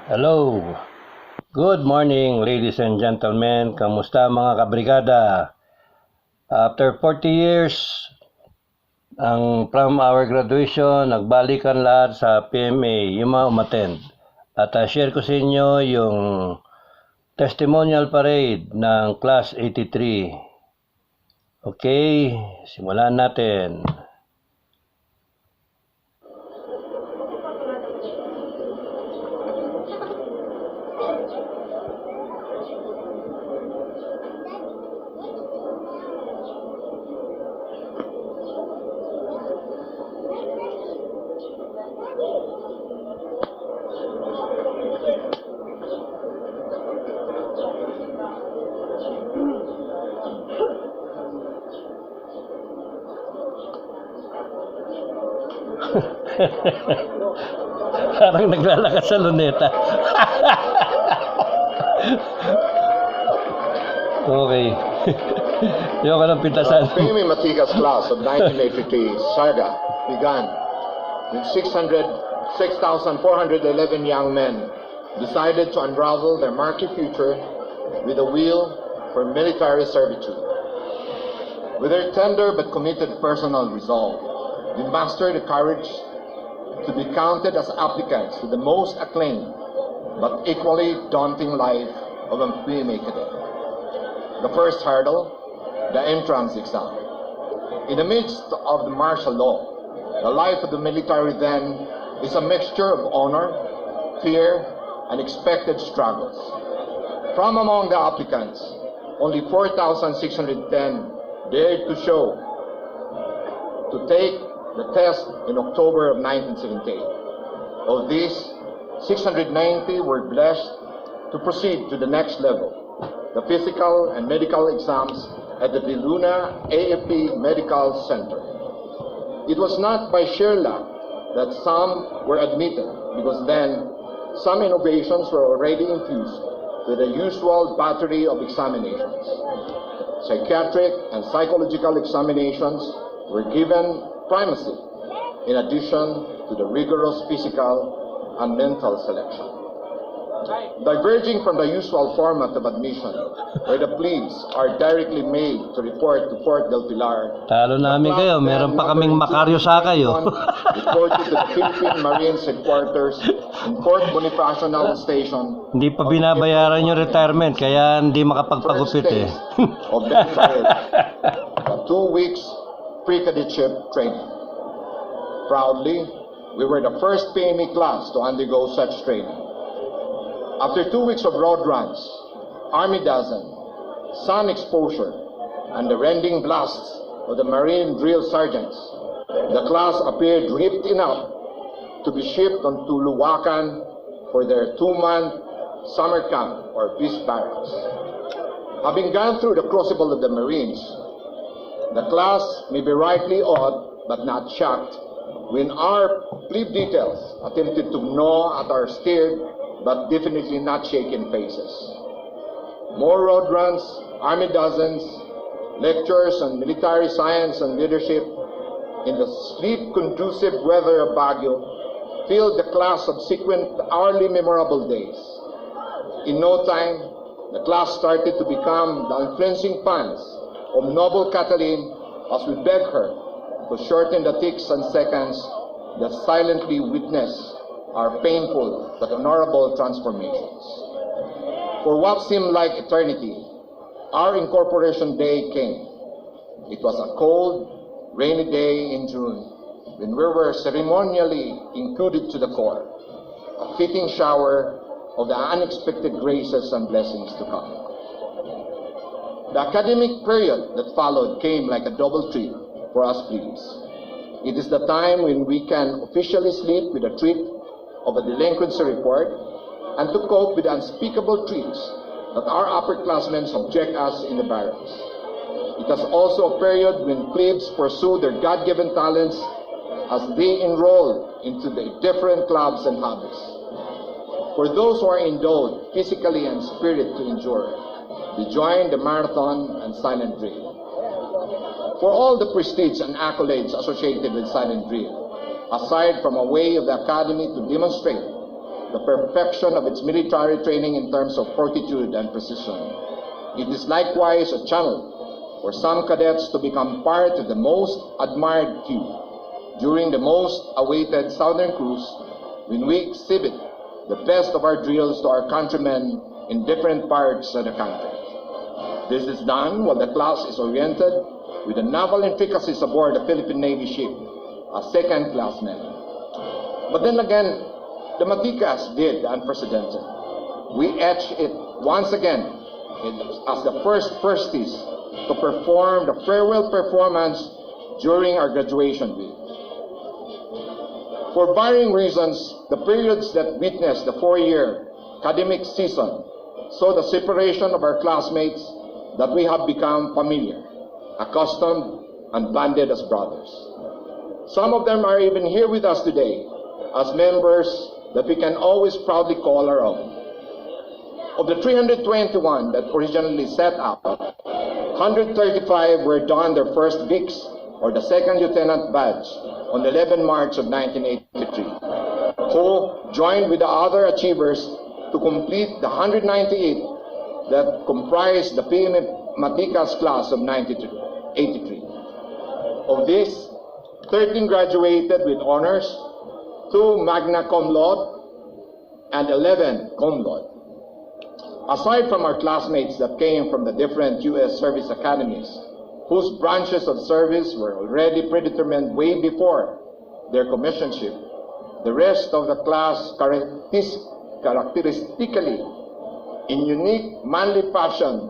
Hello. Good morning, ladies and gentlemen. Kamusta mga kabrigada? After 40 years from our graduation, nagbalikan lahat sa PMA, yung mga umattend. At share ko sa inyo yung testimonial parade ng Class 83. Okay, simulan natin. Parang naglalakas sa luneta. Okay. Yung ka ng pintasan. The PMA Matikas class of 1983 saga began when 6,411 young men decided to unravel their murky future with a will for military servitude. With their tender but committed personal resolve, they mastered the courage to be counted as applicants to the most acclaimed but equally daunting life of a PMA cadet. The first hurdle, the entrance exam. In the midst of the martial law, the life of the military then is a mixture of honor, fear, and expected struggles. From among the applicants, only 4,610 dared to take the test in October of 1978. Of these, 690 were blessed to proceed to the next level, the physical and medical exams at the Viluna AFP Medical Center. It was not by sheer luck that some were admitted, because then some innovations were already infused with the usual battery of examinations. Psychiatric and psychological examinations were given primacy, in addition to the rigorous physical and mental selection. Diverging from the usual format of admission, where the plebes are directly made to report to Fort Del Pilar, Talo namin kayo, meron pa kaming Macario Sakay. reported to the Philippine Marines Headquarters in Fort Bonifacio Naval Station. Hindi pa binabayaran yung retirement, kaya hindi makapagpagupit eh. Of the trial, 2 weeks pre-cadetship training. Proudly, we were the first PME class to undergo such training. After 2 weeks of road runs, army dozen, sun exposure, and the rending blasts of the Marine drill sergeants, the class appeared ripped enough to be shipped on to Luwakan for their 2-month summer camp or peace barracks. Having gone through the crucible of the Marines, the class may be rightly awed but not shocked when our plebe details attempted to gnaw at our scared but definitely not shaken faces. More road runs, army dozens, lectures on military science and leadership in the sleep-conducive weather of Baguio filled the class' subsequent hourly memorable days. In no time, the class started to become the unflinching fans of Noble Catalin as we beg her to shorten the ticks and seconds that silently witness our painful but honorable transformations. For what seemed like eternity, our incorporation day came. It was a cold, rainy day in June when we were ceremonially included to the corps, a fitting shower of the unexpected graces and blessings to come. The academic period that followed came like a double treat for us plebes. It is the time when we can officially sleep with a treat of a delinquency report and to cope with the unspeakable treats that our upperclassmen subject us in the barracks. It is also a period when plebes pursue their God-given talents as they enroll into the different clubs and hobbies. For those who are endowed physically and spirit to endure, they join the marathon and silent drill. For all the prestige and accolades associated with silent drill, aside from a way of the academy to demonstrate the perfection of its military training in terms of fortitude and precision. It is likewise a channel for some cadets to become part of the most admired few during the most awaited Southern Cruise, when we exhibit the best of our drills to our countrymen in different parts of the country. This is done while the class is oriented with the naval intricacies aboard the Philippine Navy ship as second-class men. But then again, the Matikas did the unprecedented. We etched it once again as the first firsties to perform the farewell performance during our graduation week. For varying reasons, the periods that witnessed the 4-year academic season saw the separation of our classmates that we have become familiar, accustomed, and banded as brothers. Some of them are even here with us today as members that we can always proudly call our own. Of the 321 that originally set up, 135 were donned their first VIX, or the second lieutenant badge, on 11 March of 1983, who joined with the other achievers to complete the 198 that comprised the PM Matikas class of 1983. Of these, 13 graduated with honors, 2 magna cum laude, and 11 cum laude. Aside from our classmates that came from the different U.S. service academies, whose branches of service were already predetermined way before their commissionship, the rest of the class characteristically, in unique manly fashion,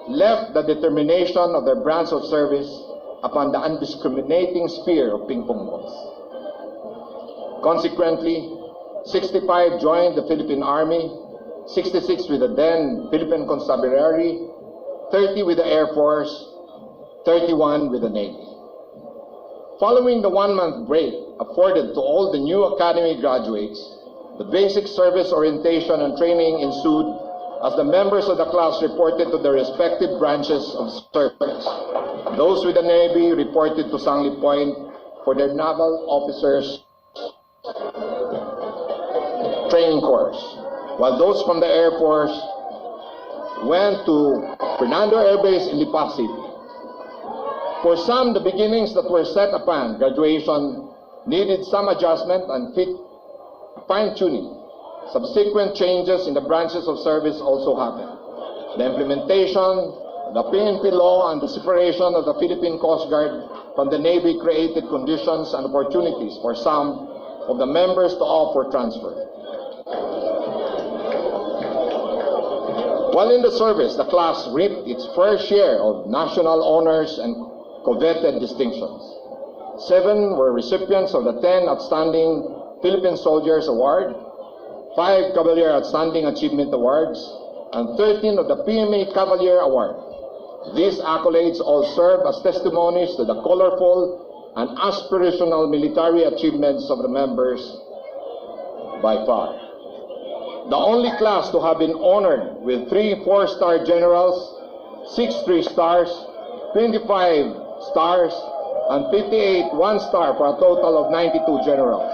left the determination of their branch of service upon the undiscriminating sphere of ping-pong balls. Consequently, 65 joined the Philippine Army, 66 with the then Philippine Constabulary, 30 with the Air Force, 31 with the Navy. Following the 1-month break afforded to all the new academy graduates, the basic service orientation and training ensued as the members of the class reported to their respective branches of service. Those with the Navy reported to Sangley Point for their naval officers training course, while those from the Air Force went to Fernando Air Base in Lipa City. For some, the beginnings that were set upon graduation needed some adjustment and fine-tuning. Subsequent changes in the branches of service also happened. The implementation, the PNP law, and the separation of the Philippine Coast Guard from the Navy created conditions and opportunities for some of the members to opt for transfer. While in the service, the class reaped its fair share of national honors and coveted distinctions. 7 were recipients of the 10 Outstanding Philippine Soldiers Award, 5 Cavalier Outstanding Achievement Awards, and 13 of the PMA Cavalier Award. These accolades all serve as testimonies to the colorful and aspirational military achievements of the members by far. The only class to have been honored with 3 4-star generals, 6 3-stars, 25 stars, and 58 1-star for a total of 92 generals.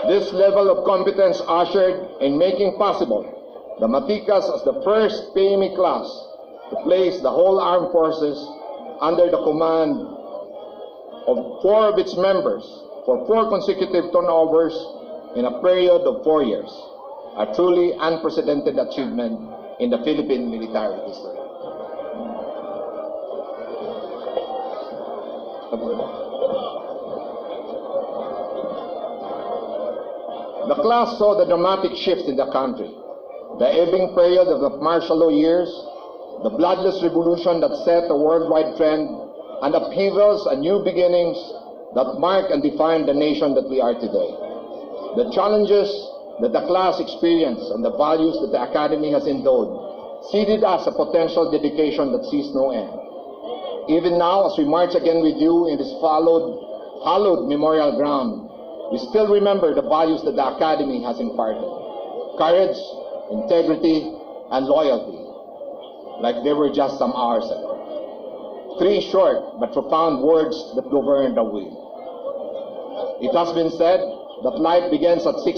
This level of competence ushered in making possible the Matikas as the first PME class to place the whole armed forces under the command of 4 of its members for 4 consecutive turnovers in a period of 4 years, a truly unprecedented achievement in the Philippine military history. The class saw the dramatic shift in the country, the ebbing period of the martial law years, the bloodless revolution that set a worldwide trend, and upheavals and new beginnings that mark and define the nation that we are today. The challenges that the class experienced and the values that the Academy has endowed seeded us a potential dedication that sees no end. Even now, as we march again with you in this hallowed memorial ground, we still remember the values that the Academy has imparted: courage, integrity, and loyalty, like they were just some hours ago. 3 short but profound words that govern the will. It has been said that life begins at 60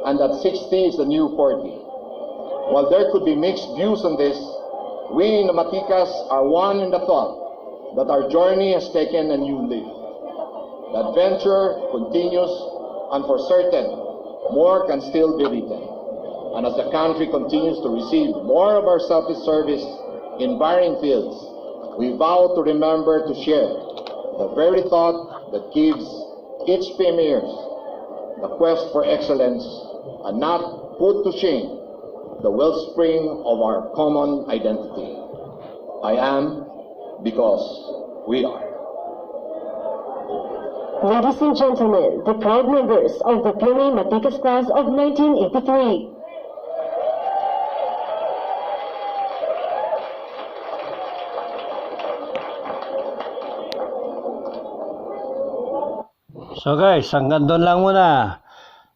and that 60 is the new 40. While there could be mixed views on this, we in the Matikas are one in the thought that our journey has taken a new leaf. The adventure continues, and for certain, more can still be written. And as the country continues to receive more of our selfless service in varying fields, we vow to remember to share the very thought that gives each PMers the quest for excellence and not put to shame the wellspring of our common identity. I am because we are. Ladies and gentlemen, the proud members of the PMA Matikas class of 1983. So guys, hanggang doon lang muna.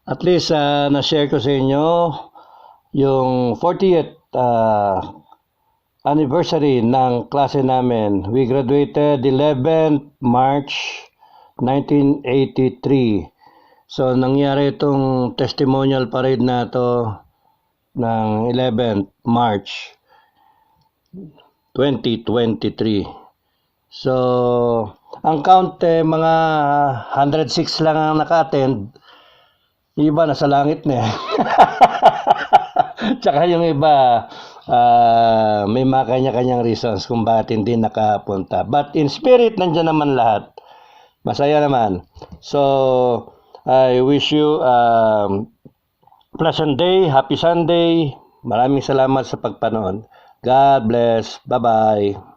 At least na-share ko sa inyo yung 40th anniversary ng klase namin. We graduated 11th March 1983. So nangyari itong testimonial parade na to ng 11th March 2023. So ang count mga 106 lang ang naka-attend. Iba nasa langit na. Tsaka yung iba may mga kanya-kanyang reasons kung bakit hindi nakapunta. But in spirit, nandiyan naman lahat. Masaya naman. So, I wish you pleasant day, happy Sunday. Maraming salamat sa pagpanood. God bless. Bye-bye.